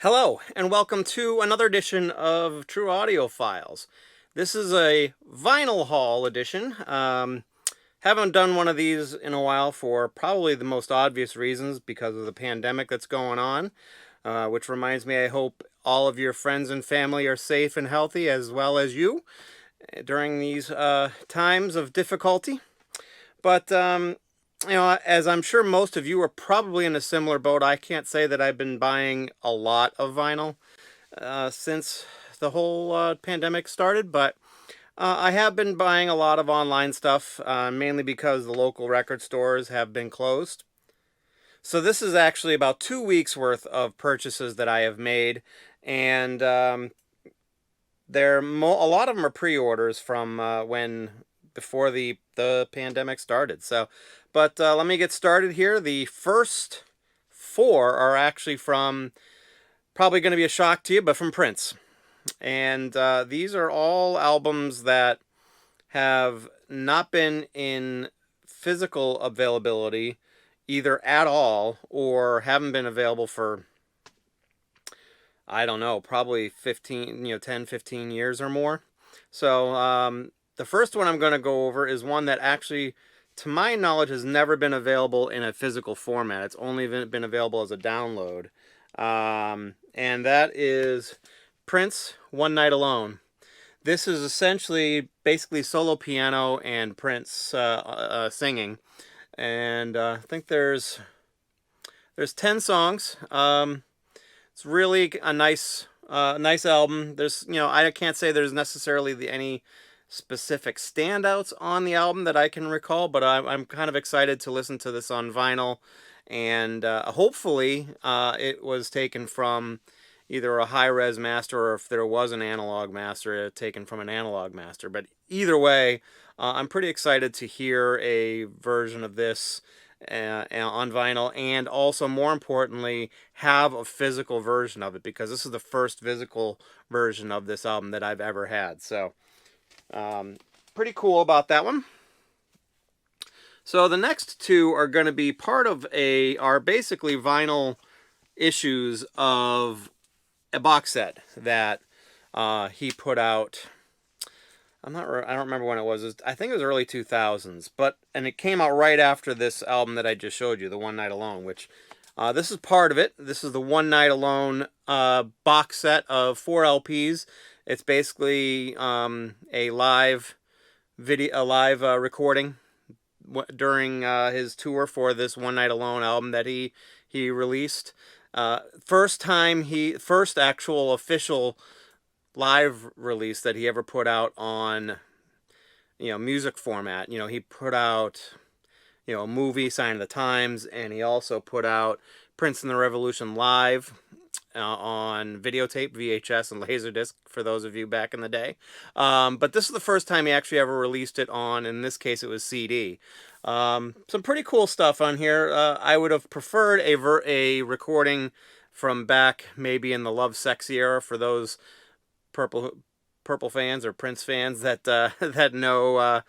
Hello, and welcome to another edition of True Audio Files. This is a vinyl haul edition. Haven't done one of these in a while for probably the most obvious reasons because of the pandemic that's going on, which reminds me I hope all of your friends and family are safe and healthy as well as you during these times of difficulty. But as I'm sure most of you are probably in a similar boat, I can't say that I've been buying a lot of vinyl since the whole pandemic started, but I have been buying a lot of online stuff, mainly because the local record stores have been closed. So this is actually about 2 weeks worth of purchases that I have made, and a lot of them are pre-orders from when before the pandemic started. But let me get started here. The first four are actually from, probably going to be a shock to you, but from Prince. And these are all albums that have not been in physical availability either at all or haven't been available for, I don't know, probably 10, 15 years or more. So the first one I'm going to go over is one that actually, to my knowledge, has never been available in a physical format. It's only been available as a download. And that is Prince, One Night Alone. This is essentially basically solo piano and Prince singing. And I think there's 10 songs. It's really a nice album. I can't say there's necessarily any specific standouts on the album that I can recall, but I'm kind of excited to listen to this on vinyl, and hopefully it was taken from either a high-res master, or if there was an analog master, taken from an analog master. But either way, I'm pretty excited to hear a version of this on vinyl, and also, more importantly, have a physical version of it, because this is the first physical version of this album that I've ever had. So pretty cool about that one. So the next two are going to be part of are basically vinyl issues of a box set that he put out. I don't remember when it was. I think it was early 2000s, and it came out right after this album that I just showed you, the One Night Alone, which this is part of it. This is the One Night Alone box set of 4 LPs. It's basically a live recording during his tour for this One Night Alone album that he released. First actual official live release that he ever put out on music format. He put out a movie, Sign of the Times, and he also put out Prince and the Revolution live on videotape, VHS, and Laserdisc, for those of you back in the day. But this is the first time he actually ever released it on, in this case, it was CD. Some pretty cool stuff on here. I would have preferred a recording from back maybe in the Love Sexy era, for those Purple fans or Prince fans that that know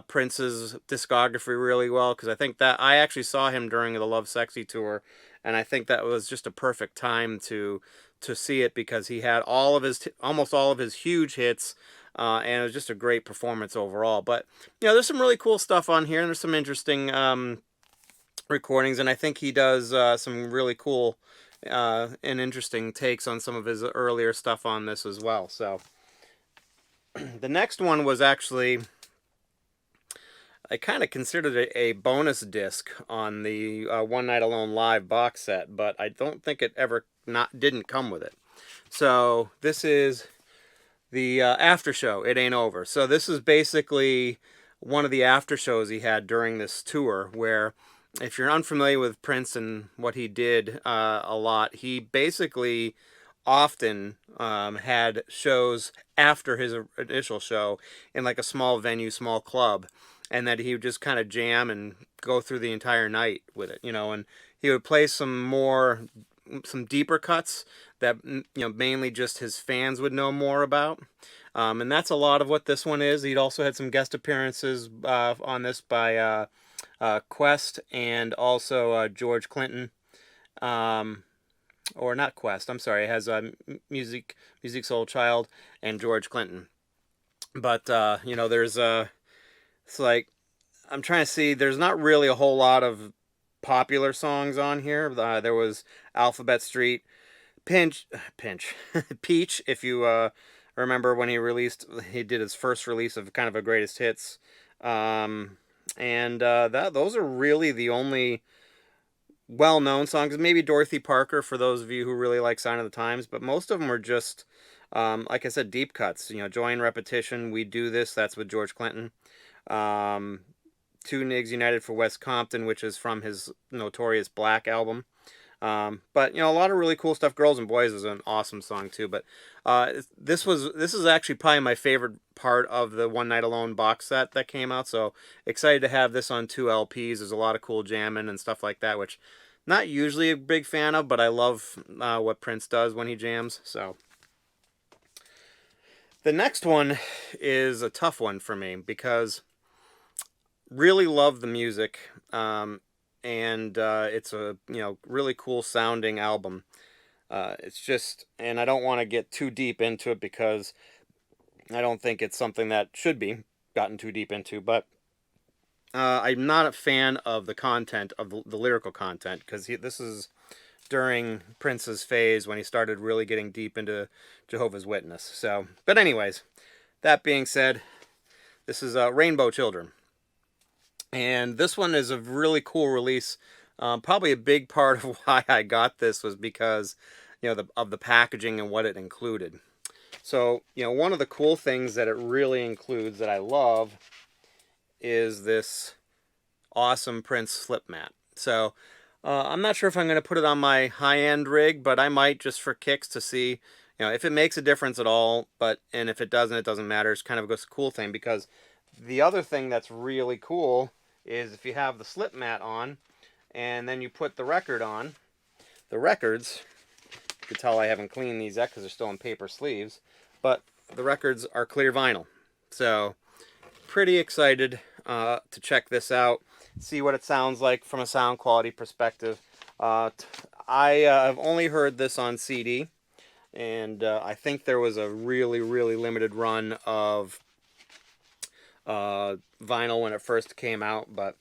Prince's discography really well, because I think that I actually saw him during the Love Sexy tour, and I think that was just a perfect time to see it, because he had almost all of his huge hits, and it was just a great performance overall. But there's some really cool stuff on here, and there's some interesting recordings, and I think he does some really cool and interesting takes on some of his earlier stuff on this as well. So the next one was actually, I kind of considered it a bonus disc on the One Night Alone live box set, but I don't think it ever didn't come with it. So this is the after show, It Ain't Over. So this is basically one of the after shows he had during this tour, where, if you're unfamiliar with Prince and what he did a lot, he basically often had shows after his initial show in like a small venue, small club, and that he would just kind of jam and go through the entire night with it, and he would play some deeper cuts that mainly just his fans would know more about, and that's a lot of what this one is. He'd also had some guest appearances on this by Quest, and also George Clinton. or not Quest. I'm sorry. It has Music Soul Child and George Clinton. But there's it's like I'm trying to see. There's not really a whole lot of popular songs on here. There was Alphabet Street, Pinch, Peach. If you remember when he did his first release of kind of a greatest hits, and that those are really the only well-known songs. Maybe Dorothy Parker for those of you who really like Sign of the Times, but most of them are just like I said, deep cuts. Joy and Repetition, We Do This. That's with George Clinton. Um, Two Nigs United for West Compton, which is from his Notorious Black album. But a lot of really cool stuff. Girls and Boys is an awesome song too. But this is actually probably my favorite part of the One Night Alone box set that came out. So excited to have this on 2 LPs. There's a lot of cool jamming and stuff like that, which not usually a big fan of, but I love what Prince does when he jams. So the next one is a tough one for me because really love the music. And it's a really cool sounding album. It's just, and I don't want to get too deep into it because I don't think it's something that should be gotten too deep into. But I'm not a fan of the content of the lyrical content because this is during Prince's phase when he started really getting deep into Jehovah's Witness. So, but anyways, that being said, this is Rainbow Children. And this one is a really cool release. Probably a big part of why I got this was because, of the packaging and what it included. So, one of the cool things that it really includes that I love is this awesome Prince slip mat. So, I'm not sure if I'm going to put it on my high-end rig, but I might just for kicks to see, if it makes a difference at all. And if it doesn't, it doesn't matter. It's kind of a cool thing because the other thing that's really cool is if you have the slip mat on and then you put the record on, the records, you can tell I haven't cleaned these yet because they're still in paper sleeves, but the records are clear vinyl. So pretty excited to check this out, see what it sounds like from a sound quality perspective. I have only heard this on CD, and I think there was a really, really limited run of vinyl when it first came out, but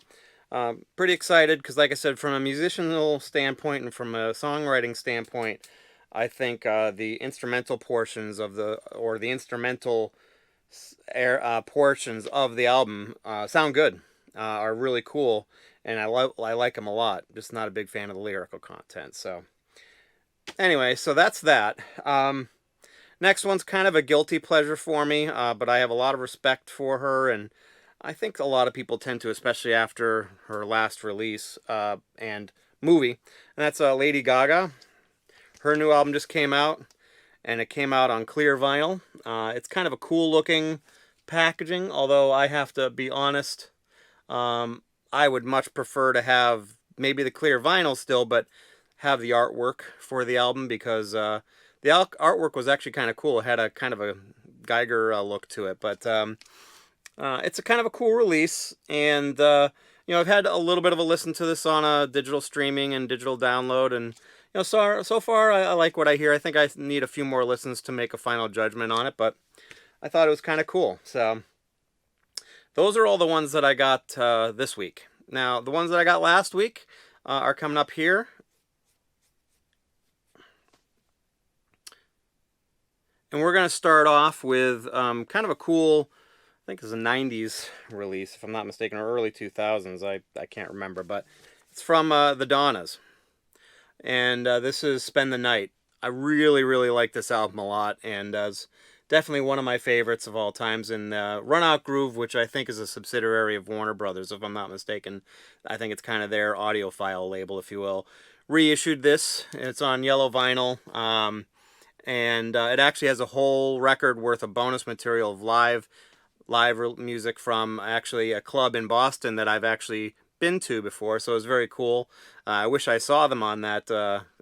pretty excited because, like I said, from a musicianal standpoint and from a songwriting standpoint, I think the instrumental portions of the instrumental portions of the album sound good, are really cool, and I like them a lot. Just not a big fan of the lyrical content. So anyway, so that's that. Next one's kind of a guilty pleasure for me, but I have a lot of respect for her, and I think a lot of people tend to, especially after her last release and movie, and that's Lady Gaga. Her new album just came out, and it came out on clear vinyl. It's kind of a cool looking packaging, although I have to be honest, I would much prefer to have maybe the clear vinyl still, but have the artwork for the album because the artwork was actually kind of cool. It had a kind of a Geiger look to it, but it's a kind of a cool release, and I've had a little bit of a listen to this on a digital streaming and digital download, and so far I like what I hear. I think I need a few more listens to make a final judgment on it, but I thought it was kind of cool. So those are all the ones that I got this week. Now the ones that I got last week are coming up here. And we're going to start off with kind of a cool, I think it's a 90s release, if I'm not mistaken, or early 2000s. I can't remember, but it's from the Donnas. And this is Spend the Night. I really, really like this album a lot, and it's definitely one of my favorites of all times. And Run Out Groove, which I think is a subsidiary of Warner Brothers, if I'm not mistaken. I think it's kind of their audiophile label, if you will. Reissued this. It's on yellow vinyl. And it actually has a whole record worth of bonus material of live music from actually a club in Boston that I've actually been to before, so it was very cool. I wish I saw them on that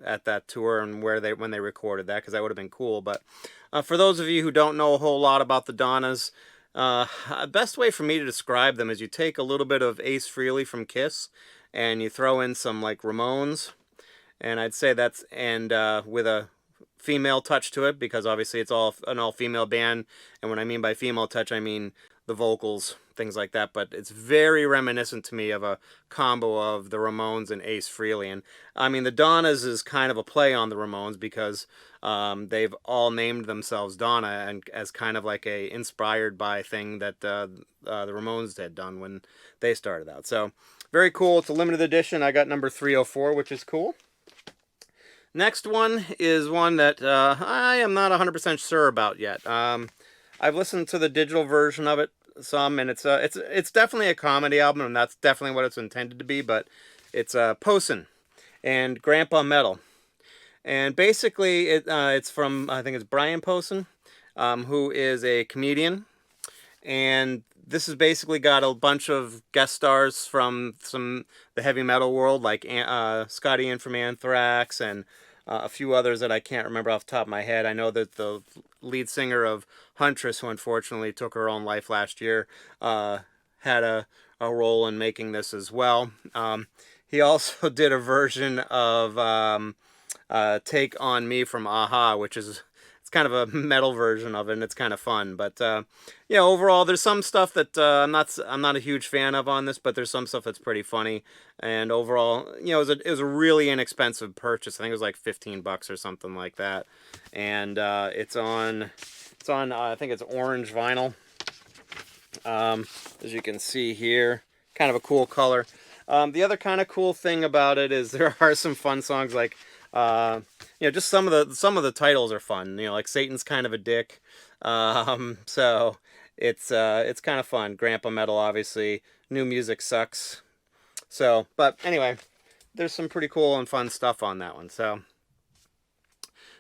at that tour and when they recorded that, because that would have been cool. But for those of you who don't know a whole lot about the Donnas, best way for me to describe them is you take a little bit of Ace Frehley from Kiss and you throw in some like Ramones, and I'd say that's with a female touch to it, because obviously it's all an all-female band, and when I mean by female touch, I mean the vocals, things like that. But it's very reminiscent to me of a combo of the Ramones and Ace Frehley. And I mean, the Donnas is kind of a play on the Ramones, because they've all named themselves Donna, and as kind of like a inspired by thing that the Ramones had done when they started out. So very cool. It's a limited edition. I got number 304, which is cool. Next one is one that I am not 100% sure about yet. I've listened to the digital version of it some, and it's definitely a comedy album, and that's definitely what it's intended to be. But it's Posehn and Grandpa Metal, and basically it's from, I think it's Brian Posehn, who is a comedian, and this has basically got a bunch of guest stars from the heavy metal world, like Scotty Ian from Anthrax, and a few others that I can't remember off the top of my head. I know that the lead singer of Huntress, who unfortunately took her own life last year, had a role in making this as well. He also did a version of Take On Me from Aha, which is, it's kind of a metal version of it, and it's kind of fun. But yeah, overall, there's some stuff that I'm not a huge fan of on this, but there's some stuff that's pretty funny. And overall, it was a really inexpensive purchase. I think it was like $15 or something like that. And it's on I think it's orange vinyl. As you can see here, kind of a cool color. The other kind of cool thing about it is there are some fun songs, like just some of the titles are fun. Like Satan's Kind of a Dick. So it's kind of fun. Grandpa Metal, obviously. New Music Sucks. So, but anyway, there's some pretty cool and fun stuff on that one. So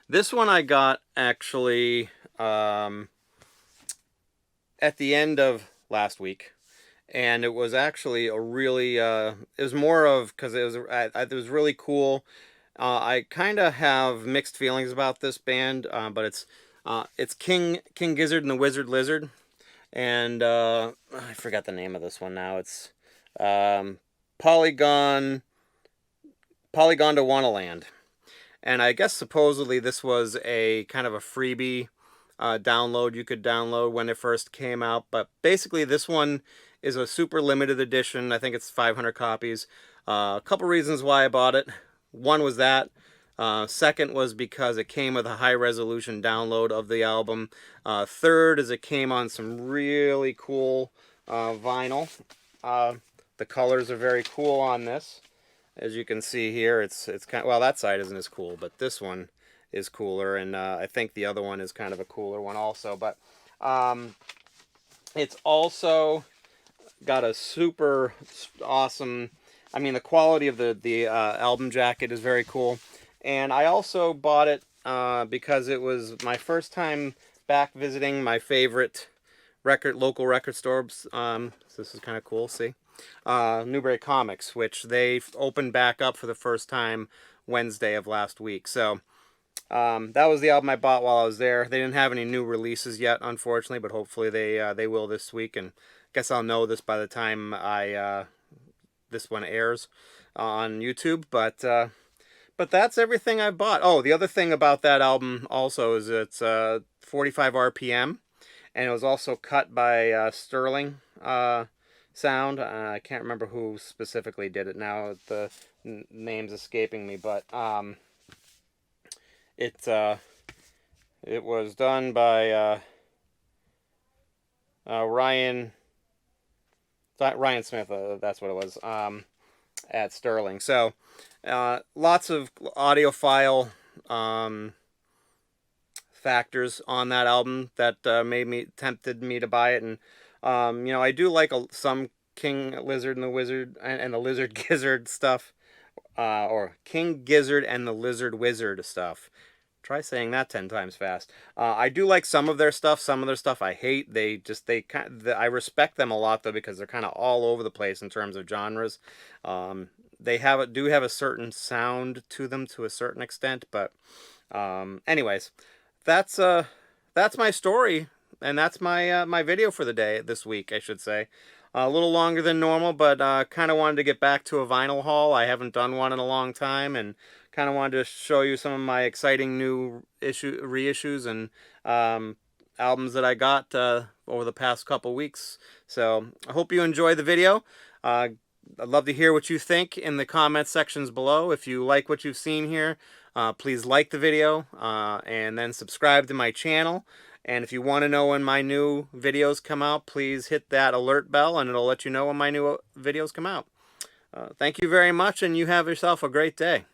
this one I got actually at the end of last week. And it was actually a really, it was more of, because it was really cool. I kind of have mixed feelings about this band, but it's King Gizzard and the Wizard Lizard, and I forgot the name of this one now. It's Polygon to Wonderland, and I guess supposedly this was a kind of a freebie download you could download when it first came out. But basically, this one is a super limited edition. I think it's 500 copies. A couple reasons why I bought it. One was that. Second was because it came with a high-resolution download of the album. Third is it came on some really cool vinyl. The colors are very cool on this. As you can see here, it's kind of, well, that side isn't as cool, but this one is cooler, and I think the other one is kind of a cooler one also. But it's also got a super awesome, I mean, the quality of the album jacket is very cool. And I also bought it because it was my first time back visiting my favorite local record stores. So this is kind of cool, see? Newbury Comics, which they opened back up for the first time Wednesday of last week. So that was the album I bought while I was there. They didn't have any new releases yet, unfortunately, but hopefully they will this week. And I guess I'll know this by the time this one airs on YouTube. But that's everything I bought. Oh, the other thing about that album also is it's 45 RPM, and it was also cut by Sterling Sound. I can't remember who specifically did it now. The name's escaping me, but it was done by Ryan Smith. That's what it was. At Sterling. So lots of audiophile factors on that album that tempted me to buy it. And I do like some King Lizard and the Wizard and the Lizard Gizzard stuff, or King Gizzard and the Lizard Wizard stuff. Try saying that 10 times fast. I do like some of their stuff. Some of their stuff I hate. I respect them a lot though, because they're kind of all over the place in terms of genres. They do have a certain sound to them to a certain extent, but anyways, that's my story, and that's my video for the day this week, I should say. A little longer than normal, but kind of wanted to get back to a vinyl haul. I haven't done one in a long time, and kind of wanted to show you some of my exciting new reissues and albums that I got over the past couple weeks. So I hope you enjoy the video. I'd love to hear what you think in the comment sections below. If you like what you've seen here, please like the video and then subscribe to my channel. And if you want to know when my new videos come out, please hit that alert bell and it'll let you know when my new videos come out. Thank you very much, and you have yourself a great day.